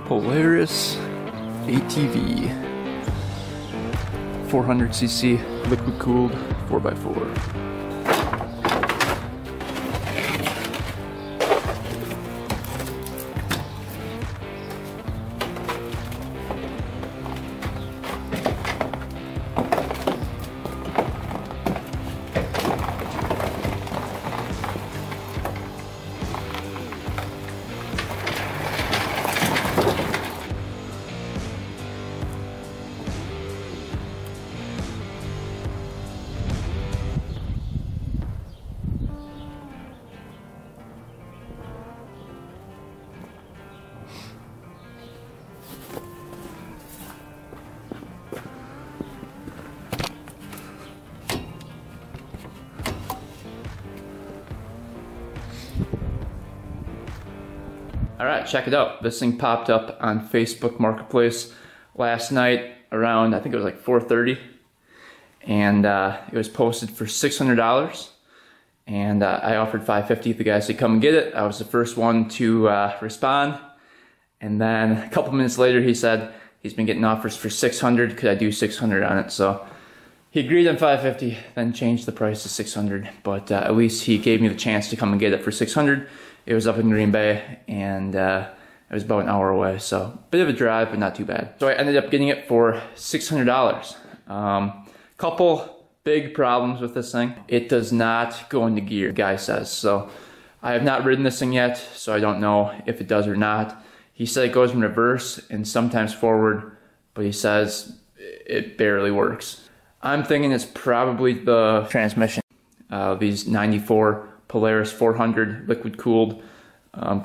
Polaris ATV, 400cc, liquid cooled 4x4. Alright, check it out. This thing popped up on Facebook Marketplace last night around, I think it was like 4:30, and it was posted for $600, and I offered $550 if the guy said come and get it. I was the first one to respond, and then a couple minutes later he said he's been getting offers for $600. Could I do $600 on it? So he agreed on $550, then changed the price to $600, but at least he gave me the chance to come and get it for $600. It was up in Green Bay, and it was about an hour away, so bit of a drive, but not too bad. So I ended up getting it for $600. Couple big problems with this thing. It does not go into gear, the guy says. So I have not ridden this thing yet, so I don't know if it does or not. He said it goes in reverse and sometimes forward, but he says it barely works. I'm thinking it's probably the transmission. These 94 Polaris 400 liquid cooled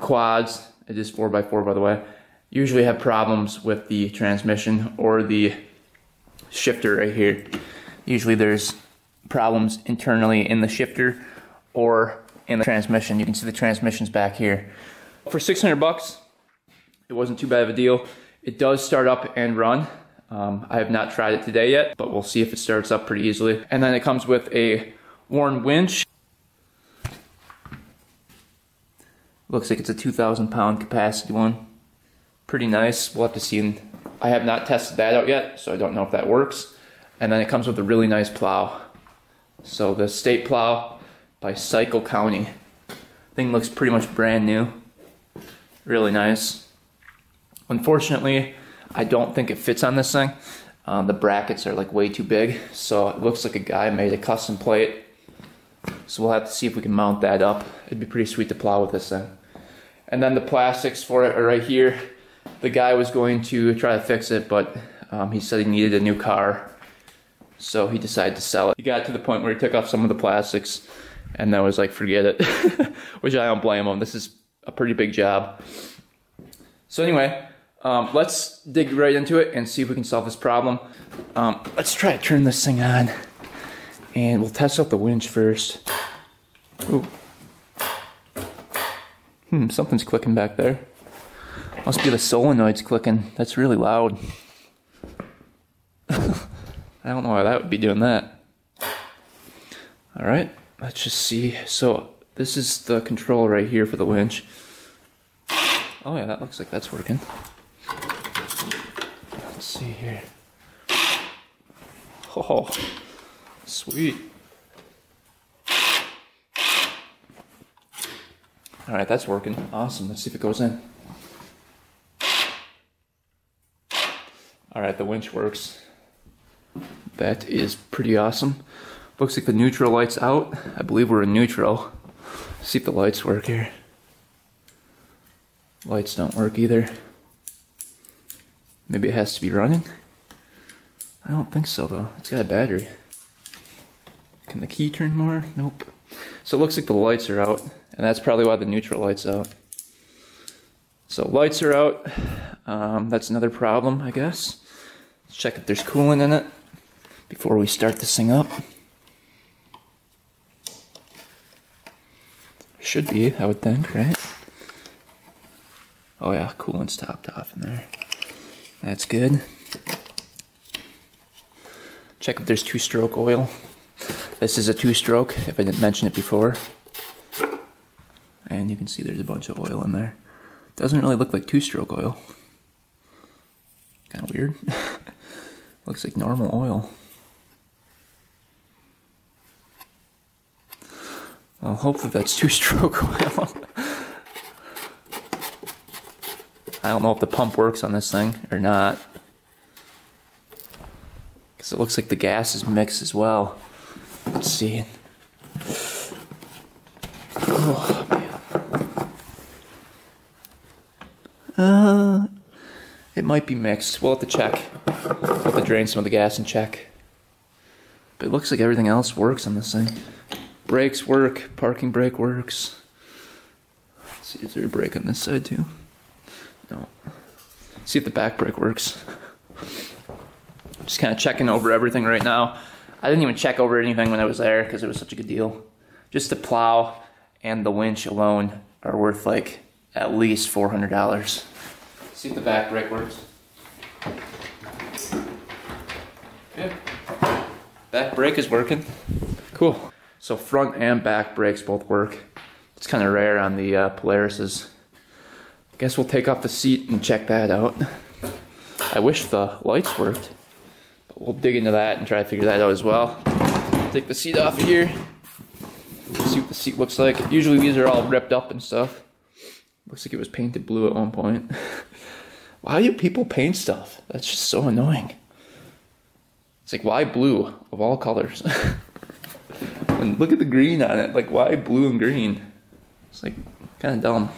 quads, it is 4x4 by the way, usually have problems with the transmission or the shifter right here. Usually there's problems internally in the shifter or in the transmission. You can see the transmission's back here. For 600 bucks, it wasn't too bad of a deal. It does start up and run. I have not tried it today yet, but we'll see if it starts up pretty easily. And then it comes with a worn winch. Looks like it's a 2,000 pound capacity one. Pretty nice. We'll have to see. I have not tested that out yet, so I don't know if that works. And then it comes with a really nice plow. So the state plow by Cycle County. Thing looks pretty much brand new. Really nice. Unfortunately, I don't think it fits on this thing. The brackets are like way too big, so it looks like a guy made a custom plate. So we'll have to see if we can mount that up. It'd be pretty sweet to plow with this thing. And then the plastics for it are right here. The guy was going to try to fix it, but he said he needed a new car, so he decided to sell it. He got to the point where he took off some of the plastics, and then was like, forget it. Which I don't blame him. This is a pretty big job. So anyway, let's dig right into it and see if we can solve this problem. Let's try to turn this thing on, and we'll test out the winch first. Ooh. Something's clicking back there. Must be the solenoids clicking. That's really loud. I don't know why that would be doing that. Alright, let's just see. So this is the control right here for the winch. Oh yeah, that looks like that's working. Let's see here. Oh, sweet. Alright, that's working. Awesome. Let's see if it goes in. Alright, the winch works. That is pretty awesome. Looks like the neutral light's out. I believe we're in neutral. Let's see if the lights work here. Lights don't work either. Maybe it has to be running? I don't think so though. It's got a battery. Can the key turn more? Nope. So it looks like the lights are out, and that's probably why the neutral light's out. So lights are out. That's another problem, I guess. Let's check if there's coolant in it before we start this thing up. Should be, I would think, right? Oh yeah, coolant's topped off in there. That's good. Check if there's two-stroke oil. This is a two-stroke, if I didn't mention it before. And you can see there's a bunch of oil in there. Doesn't really look like two-stroke oil. weird. Looks like normal oil. Well, hopefully that's two-stroke oil. I don't know if the pump works on this thing or not, because it looks like the gas is mixed as well. Let's see. Oh, man. It might be mixed. We'll have to check. We'll have to drain some of the gas and check. But it looks like everything else works on this thing. Brakes work, parking brake works. Let's see, is there a brake on this side too? No. See if the back brake works. Just kind of checking over everything right now. I didn't even check over anything when I was there because it was such a good deal. Just the plow and the winch alone are worth like at least $400. See if the back brake works. Good. Back brake is working. Cool. So front and back brakes both work. It's kind of rare on the Polarises. Guess we'll take off the seat and check that out. I wish the lights worked, but we'll dig into that and try to figure that out as well. Take the seat off of here. See what the seat looks like. Usually these are all ripped up and stuff. Looks like it was painted blue at one point. Why do people paint stuff? That's just so annoying. It's like, why blue of all colors? And look at the green on it. Like, why blue and green? It's like kind of dumb.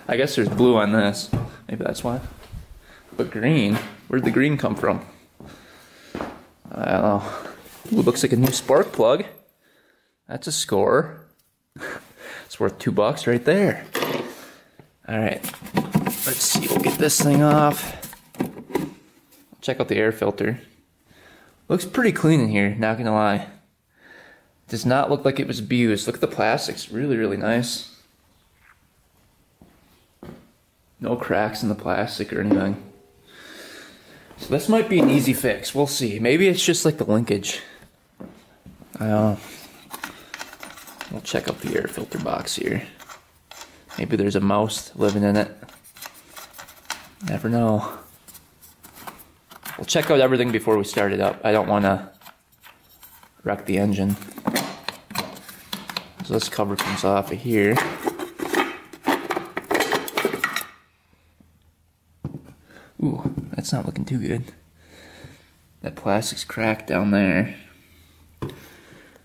I guess there's blue on this. Maybe that's why. But green? Where'd the green come from? I don't know. Ooh, looks like a new spark plug. That's a score. It's worth $2 right there. Alright. Let's see. We'll get this thing off. Check out the air filter. Looks pretty clean in here, not gonna lie. Does not look like it was abused. Look at the plastics. Really, really nice. No cracks in the plastic or anything. So this might be an easy fix. We'll see. Maybe it's just like the linkage. I don't know. We'll check out the air filter box here. Maybe there's a mouse living in it. Never know. We'll check out everything before we start it up. I don't want to wreck the engine. So this cover comes off of here. Ooh, that's not looking too good. That plastic's cracked down there.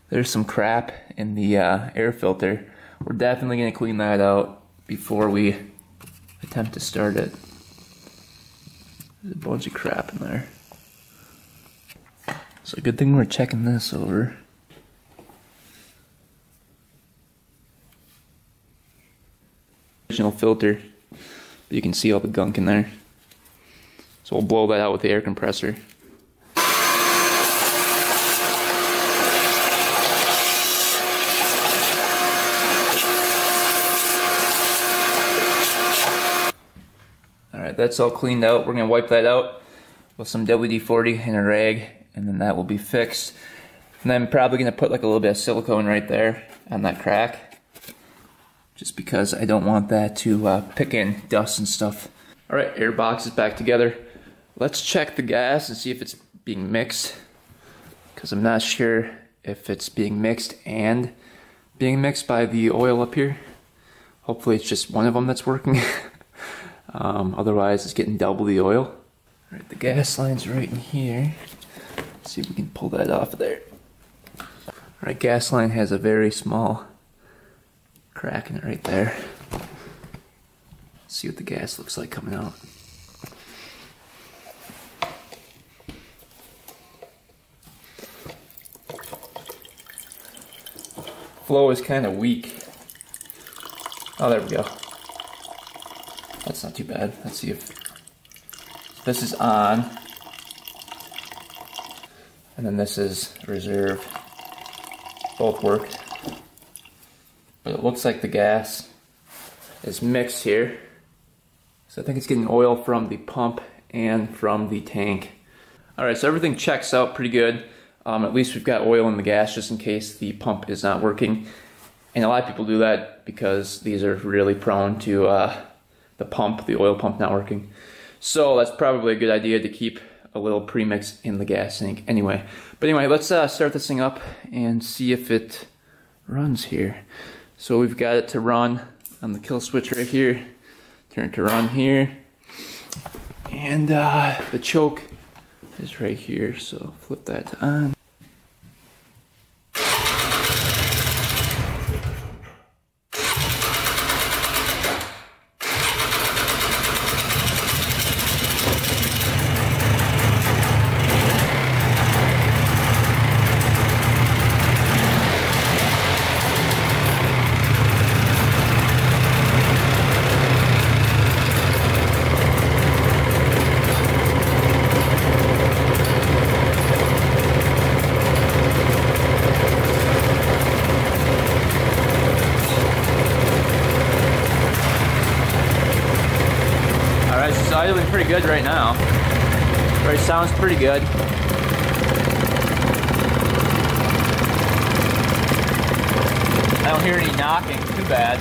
There's some crap in the air filter. We're definitely going to clean that out before we attempt to start it. There's a bunch of crap in there. So good thing we're checking this over. Original filter. You can see all the gunk in there. So we'll blow that out with the air compressor. Alright, that's all cleaned out. We're going to wipe that out with some WD-40 and a rag, and then that will be fixed. And then I'm probably going to put like a little bit of silicone right there on that crack, just because I don't want that to pick in dust and stuff. Alright, air box is back together. Let's check the gas and see if it's being mixed, because I'm not sure if it's being mixed and being mixed by the oil up here. Hopefully it's just one of them that's working. Otherwise it's getting double the oil. Alright, the gas line's right in here. Let's see if we can pull that off of there. Alright, gas line has a very small crack in it right there. Let's see what the gas looks like coming out. Flow is kind of weak. Oh, there we go. That's not too bad. Let's see if this is on, and then this is reserve. Both work. But it looks like the gas is mixed here. So I think it's getting oil from the pump and from the tank. Alright, so everything checks out pretty good. At least we've got oil in the gas just in case the pump is not working. And a lot of people do that because these are really prone to the oil pump not working. So that's probably a good idea to keep a little premix in the gas tank anyway. But anyway, let's start this thing up and see if it runs here. So we've got it to run on the kill switch right here. Turn it to run here. And the choke is right here, so flip that to on. It's idling pretty good right now. Right, sounds pretty good. I don't hear any knocking too bad.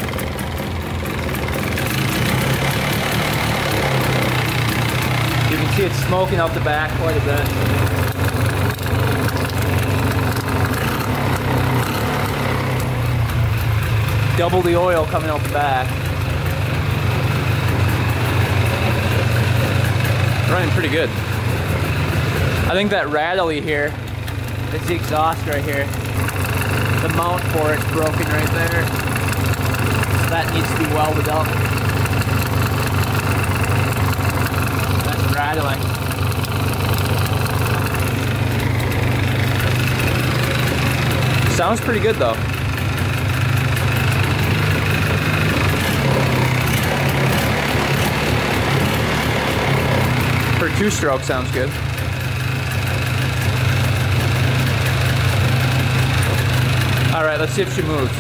You can see it's smoking out the back quite a bit. Double the oil coming out the back. Running pretty good. I think that rattly here is the exhaust right here. The mount for it's broken right there. So that needs to be welded up. That's rattling. Sounds pretty good though. For two-stroke, sounds good. All right, let's see if she moves.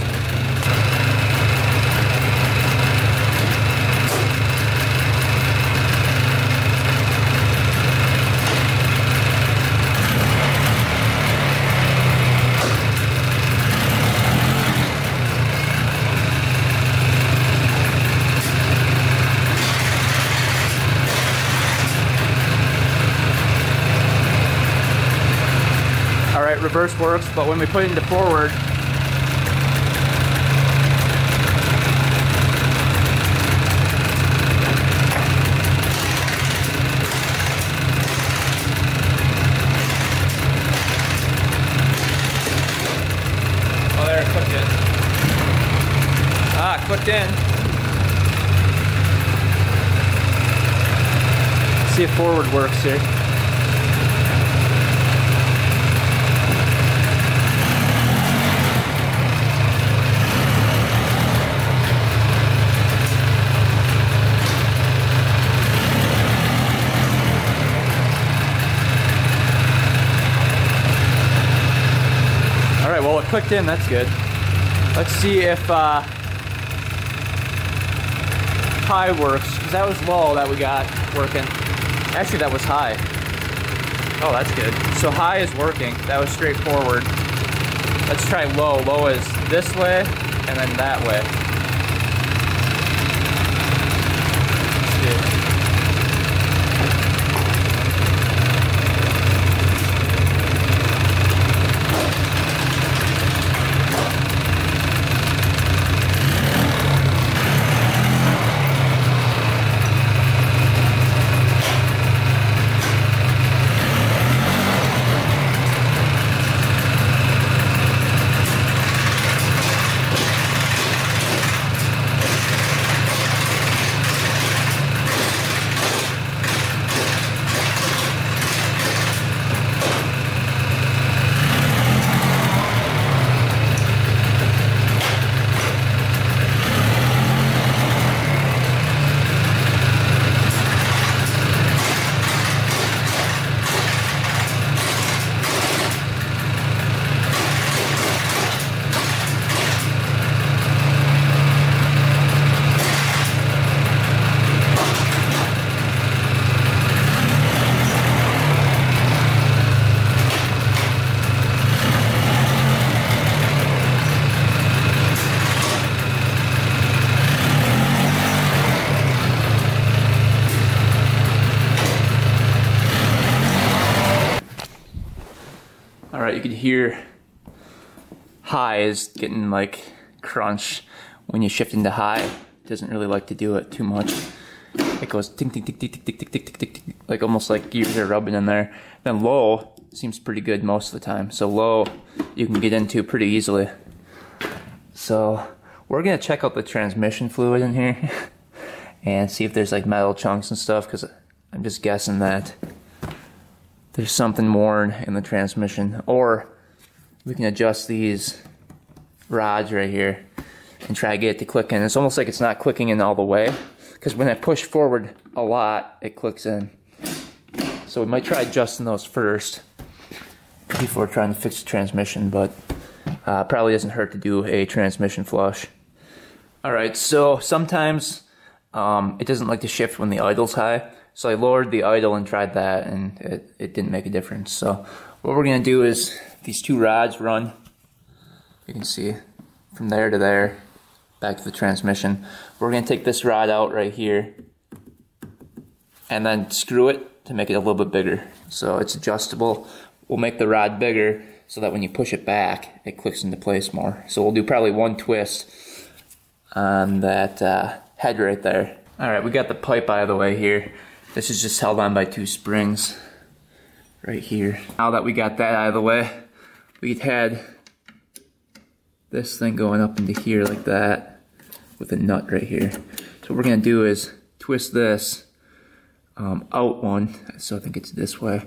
All right, reverse works, but when we put it into forward, oh, there, it clicked in. Ah, clicked in. Let's see if forward works here. Alright, well it clicked in, that's good. Let's see if high works, because that was low that we got working. Actually that was high. Oh, that's good. So high is working, that was straightforward. Let's try low. Low is this way, and then that way. Let's see. All right, you can hear high is getting like crunch when you shift into high. It doesn't really like to do it too much. It goes ting ting ting ting ting ting ting ting ting ting, like almost like gears are rubbing in there. Then low seems pretty good most of the time. So low you can get into pretty easily. So we're gonna check out the transmission fluid in here and see if there's like metal chunks and stuff, because I'm just guessing that there's something worn in the transmission. Or we can adjust these rods right here and try to get it to click in. It's almost like it's not clicking in all the way, because when I push forward a lot, it clicks in. So we might try adjusting those first before trying to fix the transmission, but probably doesn't hurt to do a transmission flush. Alright, so sometimes it doesn't like to shift when the idle's high. So I lowered the idle and tried that, and it didn't make a difference. So what we're going to do is these two rods run, you can see, from there to there, back to the transmission. We're going to take this rod out right here and then screw it to make it a little bit bigger. So it's adjustable. We'll make the rod bigger so that when you push it back, it clicks into place more. So we'll do probably one twist on that head right there. Alright, we got the pipe out of the way here. This is just held on by two springs right here. Now that we got that out of the way, we had this thing going up into here like that with a nut right here. So what we're going to do is twist this out one, so I think it's this way,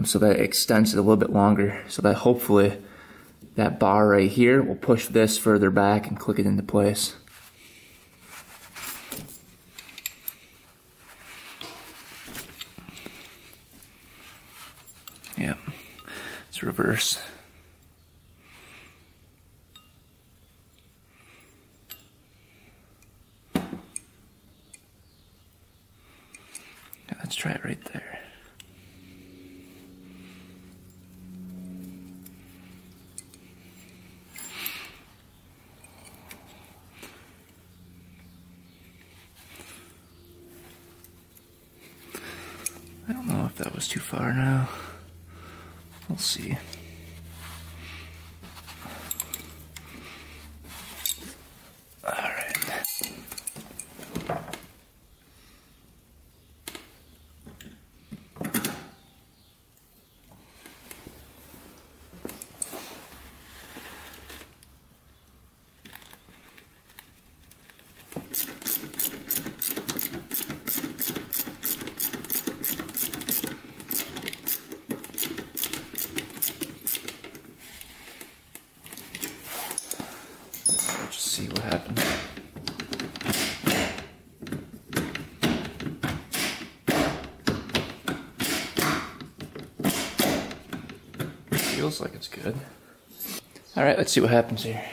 so that it extends it a little bit longer, so that hopefully that bar right here will push this further back and click it into place. Yeah, it's reverse. Let's try it right there. I don't know if that was too far now. We'll see. All right. See what happens. Feels like it's good. All right, let's see what happens here.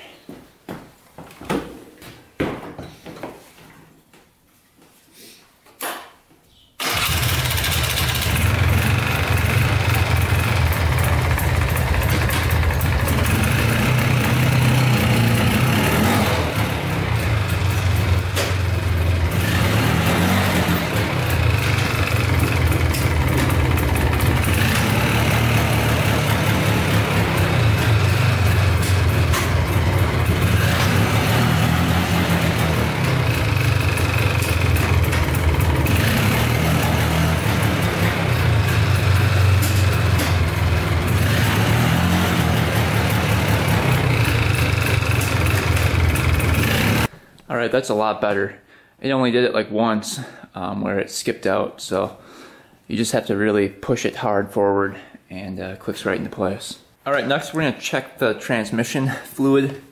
Alright, that's a lot better. It only did it like once where it skipped out, so you just have to really push it hard forward and it clicks right into place. Alright, next we're going to check the transmission fluid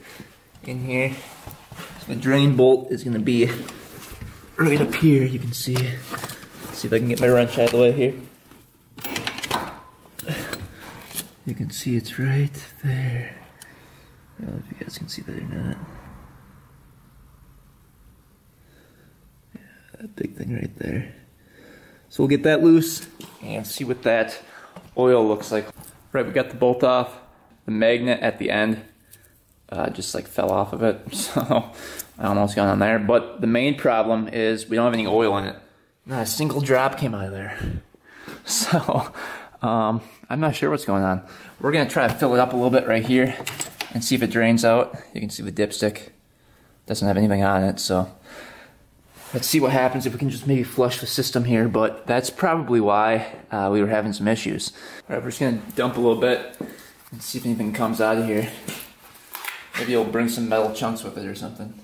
in here. So the drain bolt is going to be right up here, you can see. Let's see if I can get my wrench out of the way here. You can see it's right there. I don't know if you guys can see that or not. That big thing right there. So we'll get that loose and see what that oil looks like. Right, we got the bolt off. The magnet at the end just like fell off of it. So I don't know what's going on there. But the main problem is we don't have any oil in it. Not a single drop came out of there. So I'm not sure what's going on. We're gonna try to fill it up a little bit right here and see if it drains out. You can see the dipstick doesn't have anything on it, so let's see what happens if we can just maybe flush the system here, but that's probably why we were having some issues. All right, we're just gonna dump a little bit and see if anything comes out of here. Maybe it'll bring some metal chunks with it or something.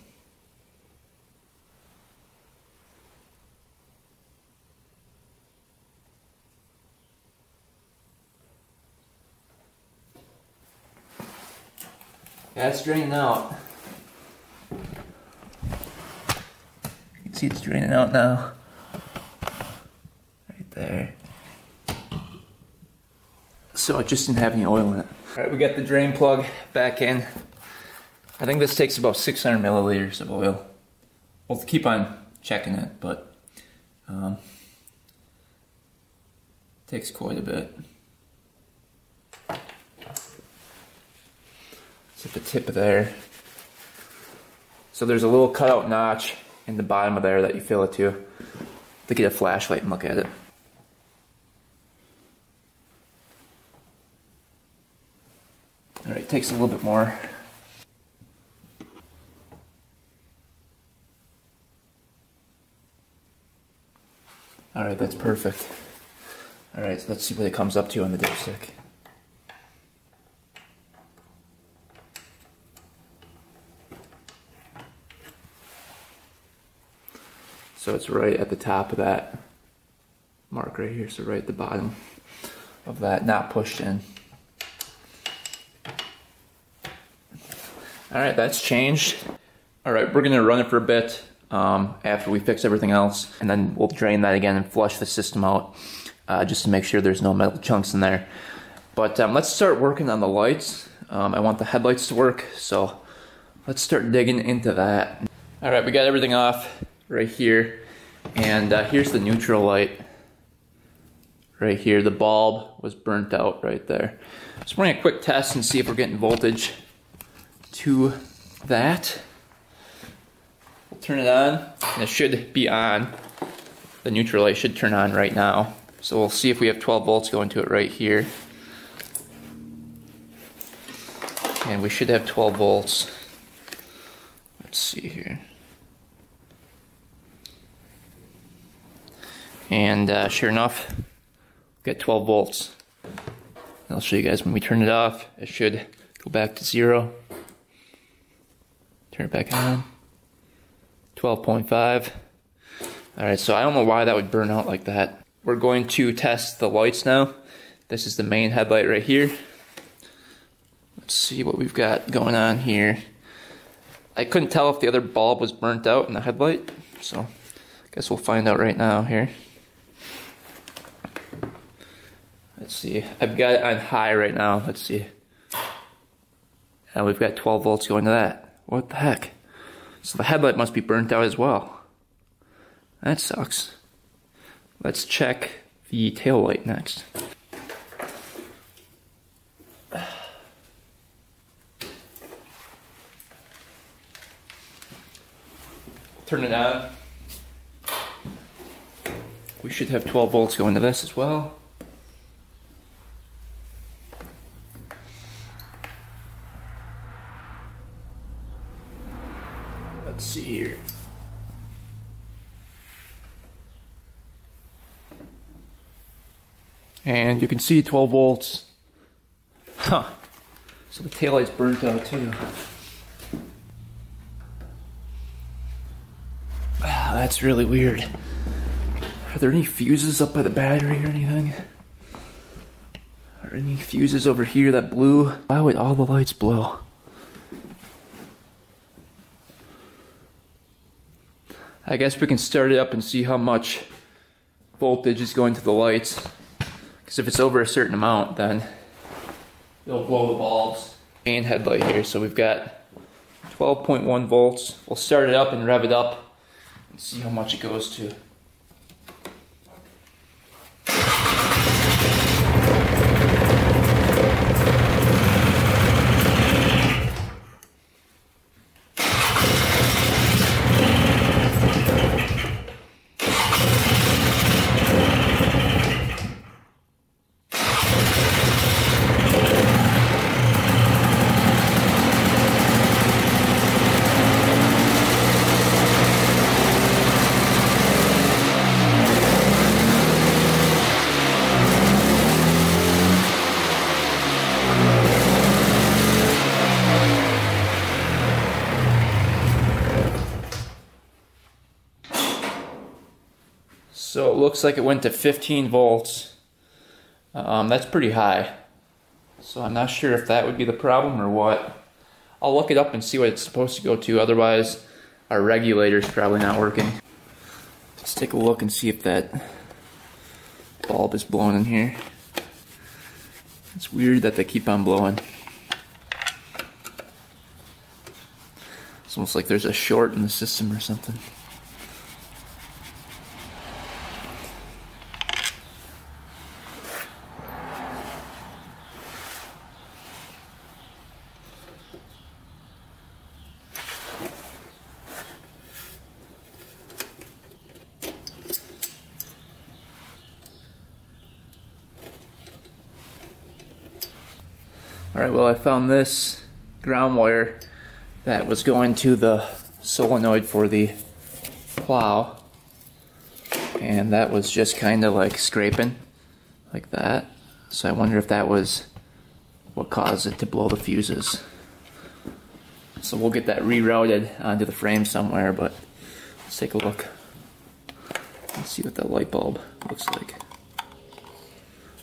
Yeah, it's draining out. You can see it's draining out now. Right there. So it just didn't have any oil in it. Alright, we got the drain plug back in. I think this takes about 600 milliliters of oil. We'll keep on checking it, but takes quite a bit. At the tip of there. So there's a little cutout notch in the bottom of there that you fill it to get a flashlight and look at it. Alright, takes a little bit more. Alright, that's perfect. Alright, so let's see what it comes up to on the dipstick. So it's right at the top of that mark right here, so right at the bottom of that, not pushed in. Alright, that's changed. Alright, we're gonna run it for a bit after we fix everything else, and then we'll drain that again and flush the system out just to make sure there's no metal chunks in there. But let's start working on the lights. I want the headlights to work, so let's start digging into that. Alright, we got everything off right here, and here's the neutral light right here. The bulb was burnt out right there. Just running a quick test and see if we're getting voltage to that. We'll turn it on, and it should be on. The neutral light should turn on right now. So we'll see if we have 12 volts going to it right here. And we should have 12 volts. Let's see here. And sure enough, we got 12 volts. I'll show you guys when we turn it off. It should go back to 0. Turn it back on. 12.5. Alright, so I don't know why that would burn out like that. We're going to test the lights now. This is the main headlight right here. Let's see what we've got going on here. I couldn't tell if the other bulb was burnt out in the headlight, so I guess we'll find out right now here. Let's see, I've got it on high right now. Let's see. And we've got 12 volts going to that. What the heck? So the headlight must be burnt out as well. That sucks. Let's check the tail light next. Turn it on. We should have 12 volts going to this as well. Let's see here. And you can see 12 volts. Huh. So the taillight's burnt out too. Wow, that's really weird. Are there any fuses up by the battery or anything? Are any fuses over here that blew? Why would all the lights blow? I guess we can start it up and see how much voltage is going to the lights. Because if it's over a certain amount, then it'll blow the bulbs. Main headlight here, so we've got 12.1 volts. We'll start it up and rev it up and see how much it goes to. looks like it went to 15 volts. That's pretty high. So I'm not sure if that would be the problem or what. I'll look it up and see what it's supposed to go to. Otherwise, our regulator's probably not working. Let's take a look and see if that bulb is blowing in here. It's weird that they keep on blowing. It's almost like there's a short in the system or something. Alright, well, I found this ground wire that was going to the solenoid for the plow, and that was just kind of like scraping like that. So I wonder if that was what caused it to blow the fuses. So we'll get that rerouted onto the frame somewhere, but let's take a look. Let's see what that light bulb looks like.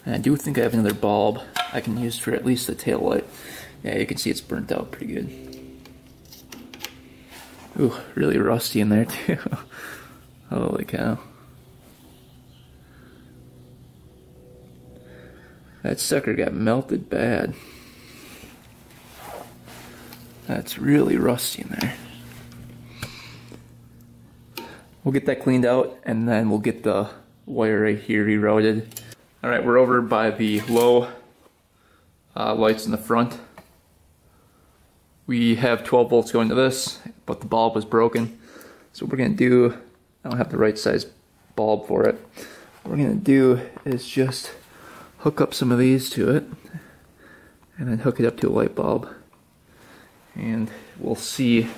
And I do think I have another bulb I can use for at least the tail light. Yeah, you can see it's burnt out pretty good. Ooh, really rusty in there too. Holy cow. That sucker got melted bad. That's really rusty in there. We'll get that cleaned out and then we'll get the wire right here rerouted. Alright, we're over by the low lights in the front. We have 12 volts going to this, but the bulb was broken. So what we're going to do, I don't have the right size bulb for it. What we're going to do is just hook up some of these to it and then hook it up to a light bulb. And we'll see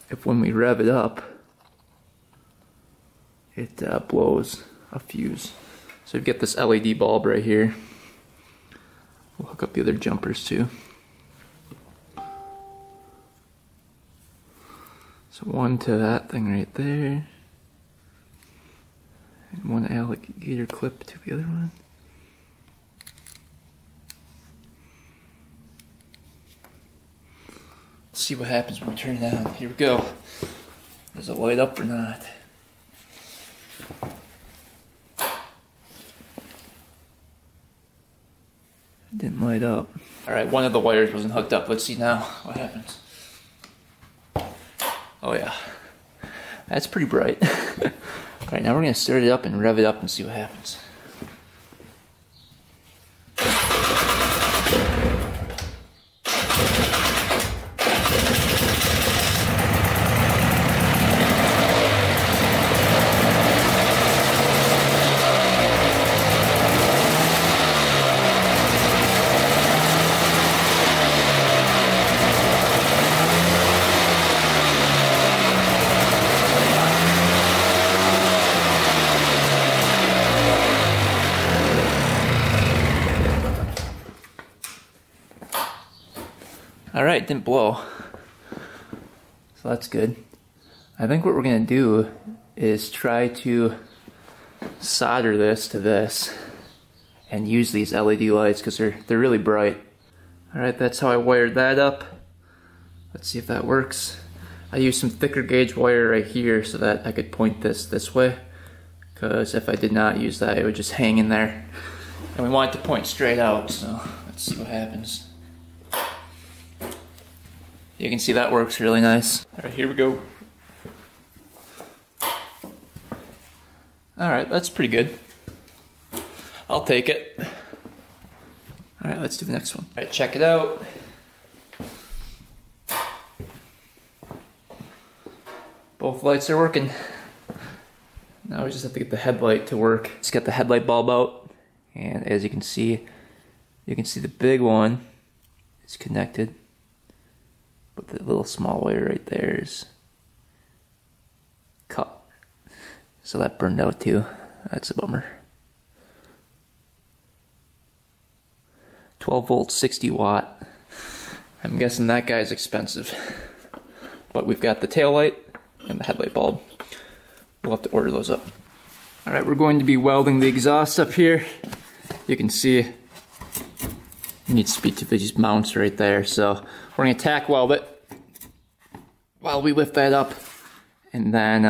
if when we rev it up, it blows a fuse. So we get this LED bulb right here. We'll hook up the other jumpers too. So one to that thing right there. And one alligator clip to the other one. Let's see what happens when we turn it on. Here we go. Does it light up or not? Didn't light up. Alright, one of the wires wasn't hooked up. Let's see now what happens. Oh yeah. That's pretty bright. Alright, now we're going to start it up and rev it up and see what happens. Alright, didn't blow. So that's good. I think what we're going to do is try to solder this to this and use these LED lights because they're really bright. Alright, that's how I wired that up. Let's see if that works. I used some thicker gauge wire right here so that I could point this way, because if I did not use that it would just hang in there. And we want it to point straight out, so let's see what happens. You can see that works really nice. Alright, here we go. Alright, that's pretty good. I'll take it. Alright, let's do the next one. Alright, check it out. Both lights are working. Now we just have to get the headlight to work. Let's get the headlight bulb out. And as you can see the big one is connected. But the little small wire right there is cut. So that burned out too. That's a bummer. 12 volt, 60 watt. I'm guessing that guy's expensive. But we've got the tail light and the headlight bulb. We'll have to order those up. All right, we're going to be welding the exhaust up here. You can see you need to speak to these mounts right there. So we're gonna tack weld it while we lift that up, and then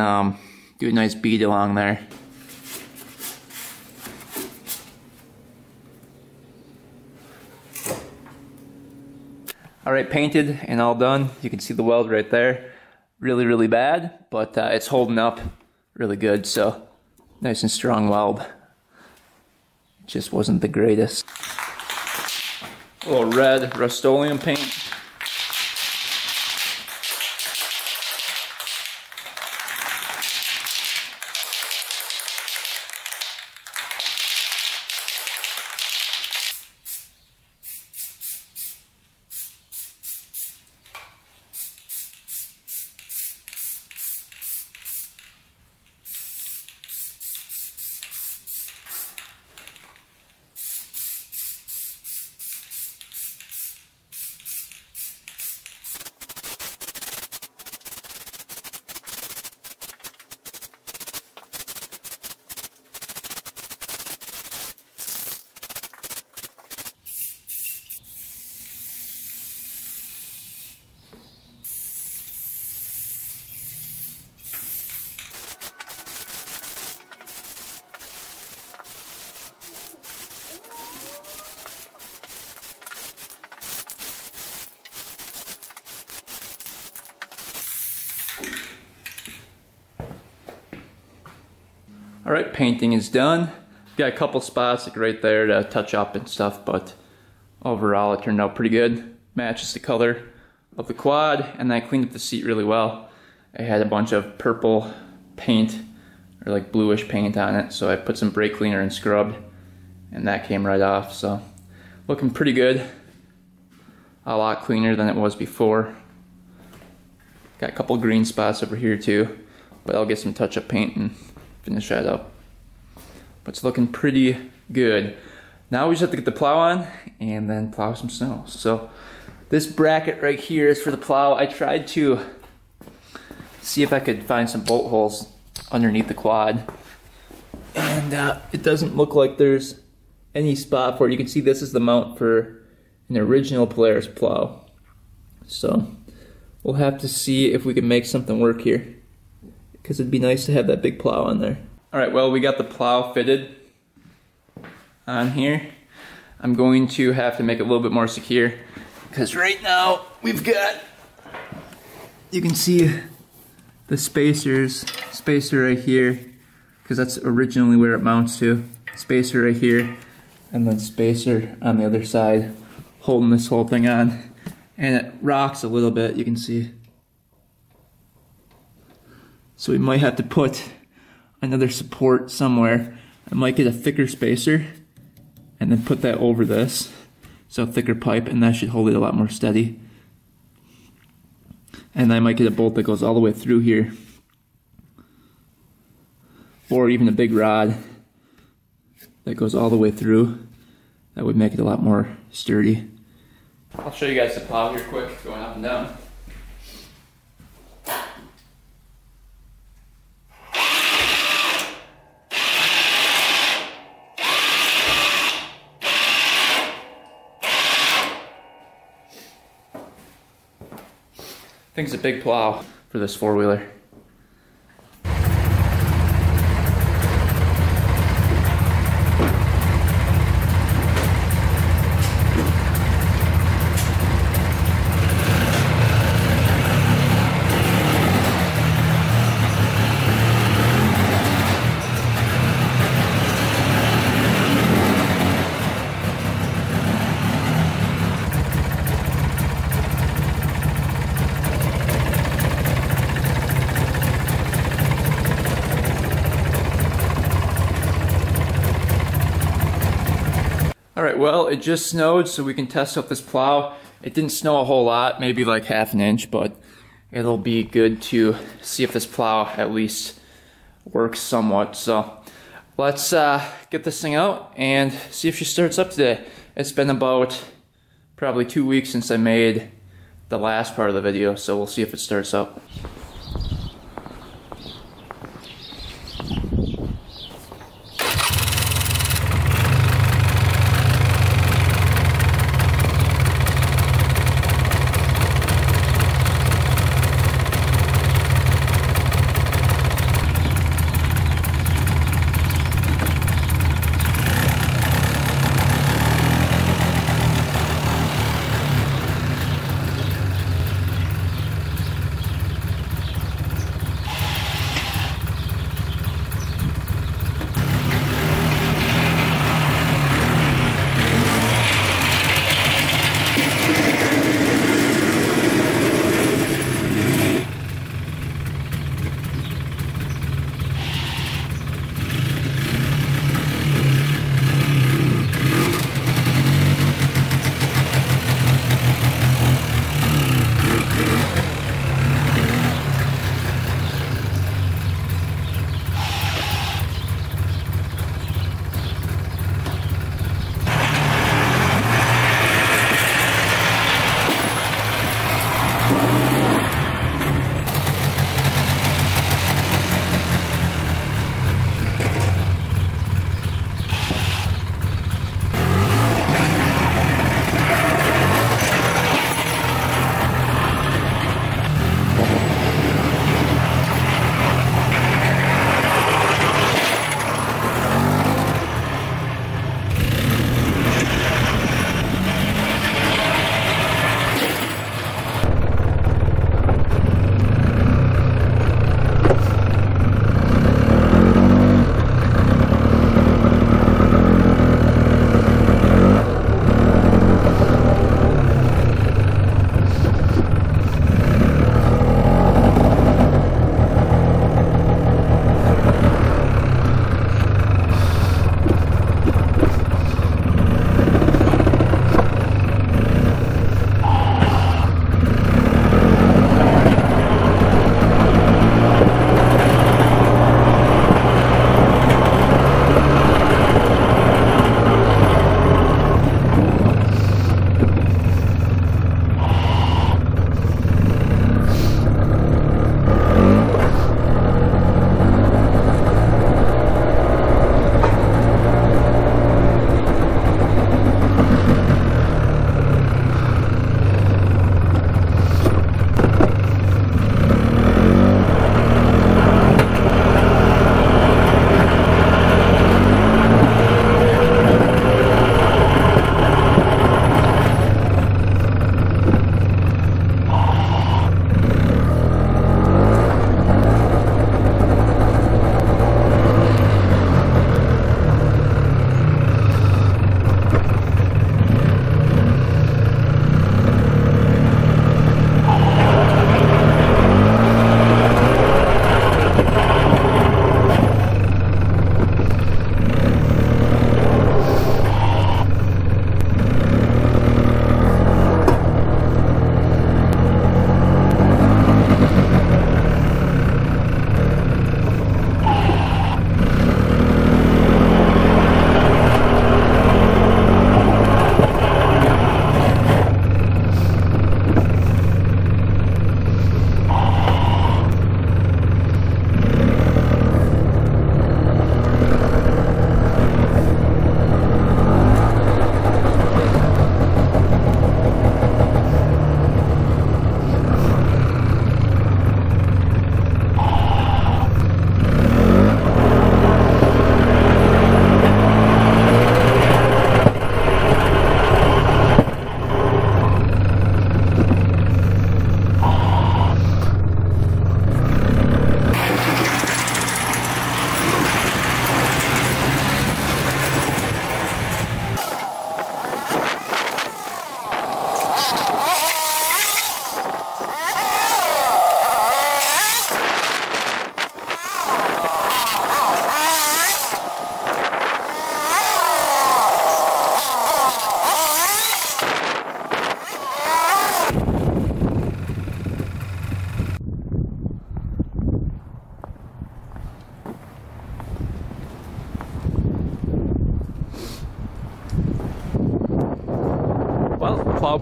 do a nice bead along there. All right, painted and all done. You can see the weld right there. Really, really bad, but it's holding up really good. So nice and strong weld. Just wasn't the greatest. A little red Rust-Oleum paint. All right, painting is done. Got a couple spots like right there to touch up and stuff, but overall it turned out pretty good. Matches the color of the quad, and I cleaned up the seat really well. I had a bunch of purple paint, or like bluish paint on it, so I put some brake cleaner and scrubbed, and that came right off. So looking pretty good. A lot cleaner than it was before. Got a couple green spots over here too, but I'll get some touch-up paint and finish that up. But it's looking pretty good. Now we just have to get the plow on and then plow some snow. So this bracket right here is for the plow. I tried to see if I could find some bolt holes underneath the quad, and it doesn't look like there's any spot for it. You can see this is the mount for an original Polaris plow. So we'll have to see if we can make something work here, because it'd be nice to have that big plow on there. All right, well, we got the plow fitted on here. I'm going to have to make it a little bit more secure, because right now we've got, you can see the spacer right here, because that's originally where it mounts to. Spacer right here, and then spacer on the other side, holding this whole thing on. And it rocks a little bit, you can see. So we might have to put another support somewhere. I might get a thicker spacer and then put that over this. So a thicker pipe, and that should hold it a lot more steady. And I might get a bolt that goes all the way through here. Or even a big rod that goes all the way through. That would make it a lot more sturdy. I'll show you guys the plow here quick, going up and down. I think it's a big plow for this four-wheeler. Alright, well, it just snowed, so we can test out this plow. It didn't snow a whole lot, maybe like ½ an inch, but it'll be good to see if this plow at least works somewhat. So let's get this thing out and see if she starts up today. It's been about probably 2 weeks since I made the last part of the video, so we'll see if it starts up.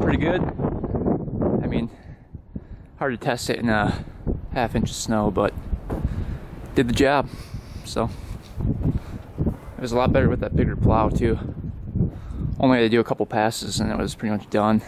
pretty good. I mean, hard to test it in a half-inch of snow, but did the job. So it was a lot better with that bigger plow too. Only had to do a couple passes and it was pretty much done.